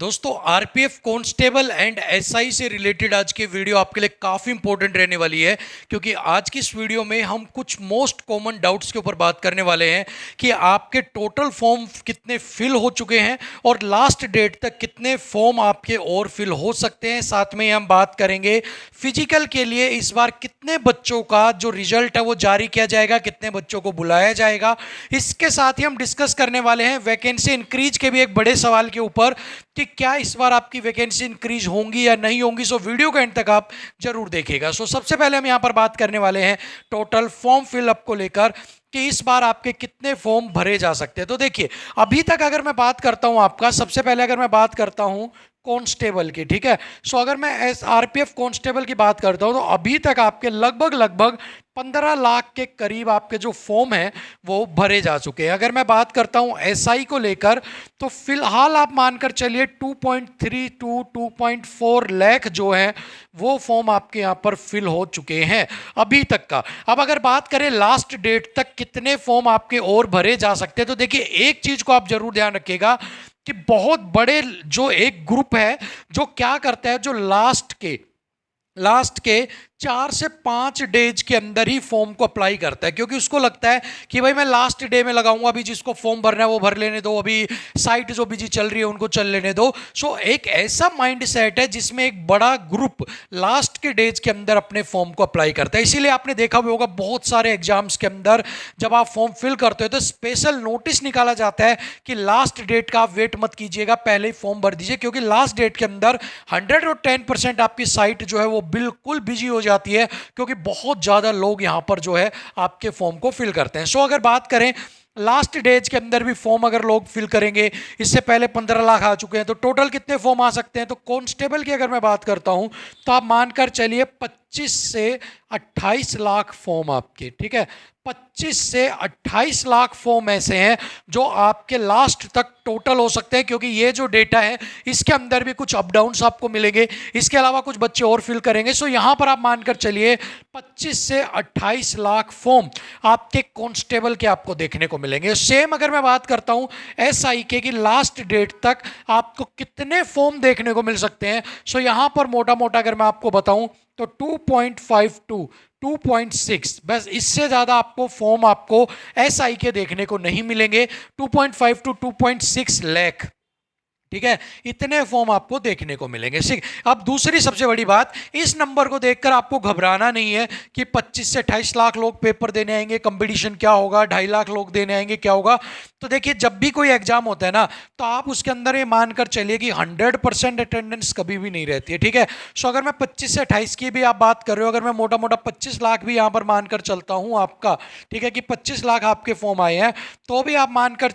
दोस्तों RPF constable and SI से related आज की वीडियो आपके लिए काफ़ी इंपॉर्टेंट रहने वाली है, क्योंकि आज की इस वीडियो में हम कुछ मोस्ट कॉमन डाउट्स के ऊपर बात करने वाले हैं कि आपके टोटल फॉर्म कितने फिल हो चुके हैं और लास्ट डेट तक कितने फॉर्म आपके और फिल हो सकते हैं। साथ में हम बात करेंगे फिजिकल के लिए इस बार कितने बच्चों का जो रिजल्ट है वो जारी किया जाएगा, कितने बच्चों को बुलाया जाएगा। इसके साथ ही हम डिस्कस करने वाले हैं वैकेंसी इंक्रीज के भी एक बड़े सवाल के ऊपर कि क्या इस बार आपकी वैकेंसी इंक्रीज होंगी या नहीं होंगी। सो वीडियो के एंड तक आप जरूर देखिएगा। सो सबसे पहले हम यहां पर बात करने वाले हैं टोटल फॉर्म फिलअप को लेकर कि इस बार आपके कितने फॉर्म भरे जा सकते हैं। तो देखिए, अभी तक अगर मैं बात करता हूं आपका, सबसे पहले अगर मैं बात करता हूं कांस्टेबल की, ठीक है। सो अगर मैं आरपीएफ कांस्टेबल की बात करता हूं तो अभी तक आपके लगभग 15 लाख के करीब आपके जो फॉर्म हैं वो भरे जा चुके हैं। अगर मैं बात करता हूं एसआई को लेकर तो फिलहाल आप मानकर चलिए 2.3 टू 2.4 लाख जो है वो फॉर्म आपके यहां पर फिल हो चुके हैं अभी तक का। अब अगर बात करें लास्ट डेट तक कितने फॉर्म आपके और भरे जा सकते हैं, तो देखिए एक चीज को आप जरूर ध्यान रखिएगा कि बहुत बड़े जो एक ग्रुप है जो क्या करता है, जो लास्ट के 4 से 5 डेज के अंदर ही फॉर्म को अप्लाई करता है, क्योंकि उसको लगता है कि भाई मैं लास्ट डे में लगाऊंगा, अभी जिसको फॉर्म भरना है वो भर लेने दो, अभी साइट जो बिजी चल रही है उनको चल लेने दो। सो एक ऐसा माइंड सेट है जिसमें एक बड़ा ग्रुप लास्ट के डेज के अंदर अपने फॉर्म को अप्लाई करता है। इसीलिए आपने देखा भी होगा बहुत सारे एग्जाम्स के अंदर जब आप फॉर्म फिल करते हो तो स्पेशल नोटिस निकाला जाता है कि लास्ट डेट का आप वेट मत कीजिएगा, पहले ही फॉर्म भर दीजिए, क्योंकि लास्ट डेट के अंदर 110% आपकी साइट जो है वो बिल्कुल बिजी हो जाती है, क्योंकि बहुत ज्यादा लोग यहां पर जो है आपके फॉर्म को फिल करते हैं। सो अगर बात करें लास्ट डेज के अंदर भी फॉर्म अगर लोग फिल करेंगे, इससे पहले 15 लाख आ चुके हैं, तो टोटल कितने फॉर्म आ सकते हैं। तो कांस्टेबल की अगर मैं बात करता हूं तो आप मानकर चलिए 25 से 28 लाख फॉर्म आपके, ठीक है, 25 से 28 लाख फॉर्म ऐसे हैं जो आपके लास्ट तक टोटल हो सकते हैं, क्योंकि ये जो डेटा है इसके अंदर भी कुछ अप डाउन्स आपको मिलेंगे, इसके अलावा कुछ बच्चे और फिल करेंगे। सो यहां पर आप मानकर चलिए 25 से 28 लाख फॉर्म आपके कांस्टेबल के आपको देखने को मिलेंगे। सेम अगर मैं बात करता हूं एसआई के की लास्ट डेट तक आपको कितने फॉर्म देखने को मिल सकते हैं। सो यहां पर मोटा मोटा अगर मैं आपको बताऊं तो 2.52 2.6, बस इससे ज्यादा आपको फॉर्म आपको एसआई के देखने को नहीं मिलेंगे। 2.5 टू 2.6 लाख, ठीक है, इतने फॉर्म आपको देखने को मिलेंगे। ठीक, अब दूसरी सबसे बड़ी बात, इस नंबर को देखकर आपको घबराना नहीं है कि 25 से 28 लाख लोग पेपर देने आएंगे, कंपटीशन क्या होगा, 2.5 लाख लोग देने आएंगे, क्या होगा। तो देखिए, जब भी कोई एग्जाम होता है ना तो आप उसके अंदर ये मानकर चलिए कि 100% अटेंडेंस कभी भी नहीं रहती है, ठीक है। सो अगर मैं 25 से 28 की भी आप बात कर रहे हो, अगर मैं मोटा मोटा 25 लाख भी यहां पर मानकर चलता हूं आपका, ठीक है, कि 25 लाख आपके फॉर्म आए हैं, तो भी आप मानकर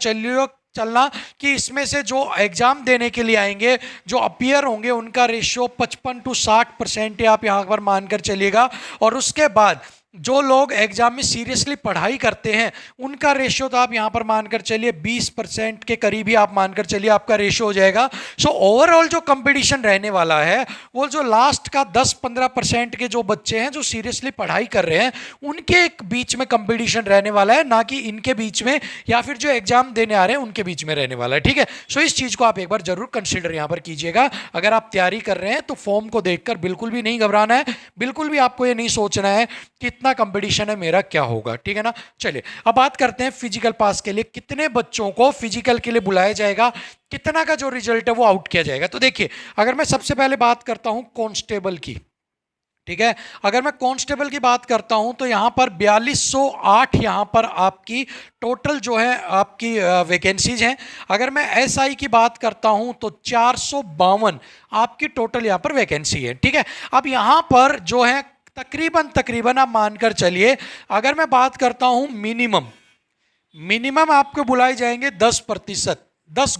चलना कि इसमें से जो एग्जाम देने के लिए आएंगे, जो अपीयर होंगे, उनका रेशियो 55 टू 60% आप यहां पर मानकर चलिएगा। और उसके बाद जो लोग एग्जाम में सीरियसली पढ़ाई करते हैं उनका रेशियो तो आप यहां पर मानकर चलिए 20% के करीब ही आप मानकर चलिए आपका रेशियो हो जाएगा। सो ओवरऑल जो कंपटीशन रहने वाला है वो जो लास्ट का 10-15% के जो बच्चे हैं जो सीरियसली पढ़ाई कर रहे हैं उनके एक बीच में कंपटीशन रहने वाला है, ना कि इनके बीच में या फिर जो एग्जाम देने आ रहे हैं उनके बीच में रहने वाला है, ठीक है। सो इस चीज को आप एक बार जरूर कंसिडर यहां पर कीजिएगा। अगर आप तैयारी कर रहे हैं तो फॉर्म को देखकर बिल्कुल भी नहीं घबराना है, बिल्कुल भी आपको ये नहीं सोचना है कि कितना कंपटीशन है, मेरा क्या होगा, ठीक है ना। चलिए अब बात करते हैं फिजिकल पास के लिए कितने बच्चों को फिजिकल के लिए बुलाया जाएगा, कितना का जो रिजल्ट है वो आउट किया जाएगा। तो देखिए, अगर मैं सबसे पहले बात करता हूं कांस्टेबल की, ठीक है, अगर मैं कांस्टेबल की बात करता हूं तो यहां पर 4208 यहां पर आपकी टोटल जो है आपकी वैकेंसीज हैं। अगर मैं एसआई की बात करता हूं तो 452 आपकी टोटल यहां पर वैकेंसी है, ठीक है। अब यहां पर जो है तकरीबन आप मानकर चलिए, अगर मैं बात करता हूं मिनिमम आपको बुलाए जाएंगे 10%, 10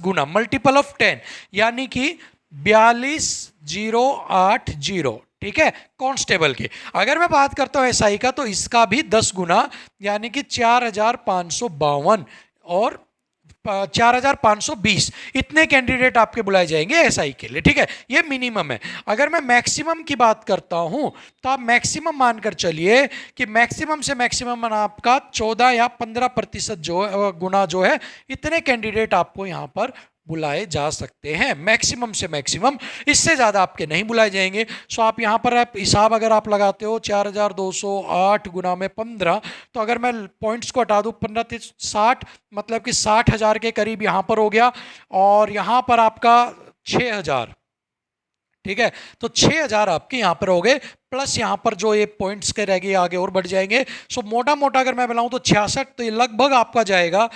गुना मल्टीपल ऑफ 10, यानी कि 42080, ठीक है, कांस्टेबल की। अगर मैं बात करता हूं एसआई का तो इसका भी 10 गुना, यानी कि 4552 और 4520 इतने कैंडिडेट आपके बुलाए जाएंगे एसआई के लिए, ठीक है, ये मिनिमम है। अगर मैं मैक्सिमम की बात करता हूं तो आप मैक्सिमम मानकर चलिए कि मैक्सिमम से मैक्सिमम आपका 14 या 15% जो गुना जो है, इतने कैंडिडेट आपको यहां पर बुलाए जा सकते हैं, मैक्सिमम से मैक्सिमम, इससे ज़्यादा आपके नहीं बुलाए जाएंगे। सो आप यहाँ पर आप हिसाब अगर आप लगाते हो 4208 गुना में 15, तो अगर मैं पॉइंट्स को हटा दूँ 15 60, मतलब कि 60,000 के करीब यहाँ पर हो गया, और यहाँ पर आपका 6,000, ठीक है, तो 6,000 आपके यहाँ पर हो गए, प्लस यहाँ पर जो ये पॉइंट्स के रह गए आगे और बढ़ जाएंगे। सो मोटा मोटा अगर मैं बनाऊँ तो 66, तो ये लगभग आपका जाएगा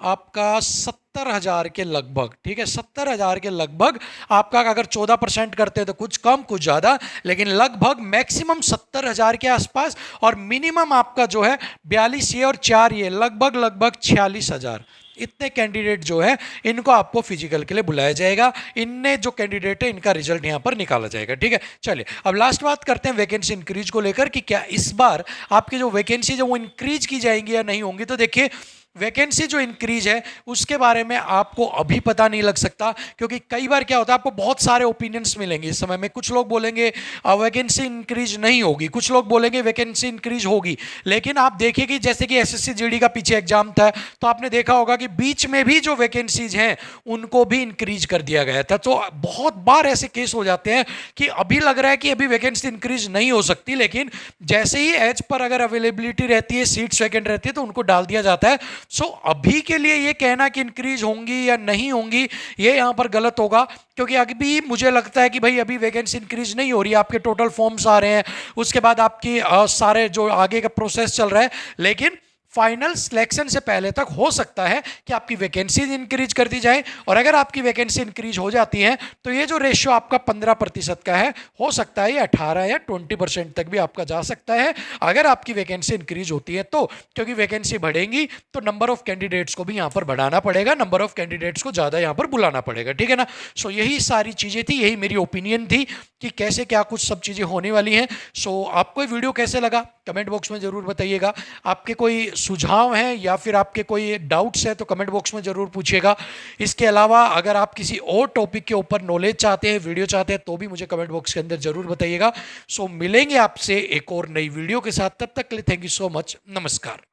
आपका 70,000 के लगभग, ठीक है, 70,000 के लगभग आपका। अगर 14% करते हैं तो कुछ कम कुछ ज़्यादा, लेकिन लगभग मैक्सिमम 70,000 के आसपास, और मिनिमम आपका जो है 42 ये और 4 ये, लगभग 46,000। इतने कैंडिडेट जो है इनको आपको फिजिकल के लिए बुलाया जाएगा। इनने जो कैंडिडेट है इनका रिजल्ट यहाँ पर निकाला जाएगा, ठीक है। चलिए अब लास्ट बात करते हैं वैकेंसी इंक्रीज को लेकर, कि क्या इस बार आपकी जो वैकेंसी जो वो इंक्रीज की जाएंगी या नहीं होंगी। तो देखिए वैकेंसी जो इंक्रीज है उसके बारे में आपको अभी पता नहीं लग सकता, क्योंकि कई बार क्या होता है आपको बहुत सारे ओपिनियंस मिलेंगे इस समय में। कुछ लोग बोलेंगे वैकेंसी इंक्रीज नहीं होगी, कुछ लोग बोलेंगे वैकेंसी इंक्रीज होगी। लेकिन आप देखिए कि जैसे कि एसएससी जीडी का पीछे एग्जाम था, तो आपने देखा होगा कि बीच में भी जो वैकेंसीज हैं उनको भी इंक्रीज कर दिया गया था। तो बहुत बार ऐसे केस हो जाते हैं कि अभी लग रहा है कि अभी वैकेंसी इंक्रीज नहीं हो सकती, लेकिन जैसे ही एज पर अगर अवेलेबिलिटी रहती है, सीट्स वैकेंट रहती है, तो उनको डाल दिया जाता है। सो अभी के लिए ये कहना कि इंक्रीज होंगी या नहीं होंगी ये यहां पर गलत होगा, क्योंकि अभी मुझे लगता है कि भाई अभी वैकेंसी इंक्रीज नहीं हो रही है। आपके टोटल फॉर्म्स आ रहे हैं, उसके बाद आपकी सारे जो आगे का प्रोसेस चल रहा है, लेकिन फाइनल सिलेक्शन से पहले तक हो सकता है कि आपकी वैकेंसी इंक्रीज कर दी जाए। और अगर आपकी वैकेंसी इंक्रीज हो जाती है तो ये जो रेशियो आपका 15% का है, हो सकता है ये 18 या 20% तक भी आपका जा सकता है, अगर आपकी वैकेंसी इंक्रीज होती है तो। क्योंकि वैकेंसी बढ़ेंगी तो नंबर ऑफ कैंडिडेट्स को भी यहाँ पर बढ़ाना पड़ेगा, नंबर ऑफ कैंडिडेट्स को ज़्यादा यहाँ पर बुलाना पड़ेगा, ठीक है ना। सो यही सारी चीज़ें थी, यही मेरी ओपिनियन थी कि कैसे क्या कुछ सब चीज़ें होने वाली हैं। सो आपको ये वीडियो कैसे लगा कमेंट बॉक्स में ज़रूर बताइएगा। आपके कोई सुझाव हैं या फिर आपके कोई डाउट्स हैं तो कमेंट बॉक्स में ज़रूर पूछिएगा। इसके अलावा अगर आप किसी और टॉपिक के ऊपर नॉलेज चाहते हैं, वीडियो चाहते हैं, तो भी मुझे कमेंट बॉक्स के अंदर ज़रूर बताइएगा। सो मिलेंगे आपसे एक और नई वीडियो के साथ, तब तक के लिए थैंक यू सो मच, नमस्कार।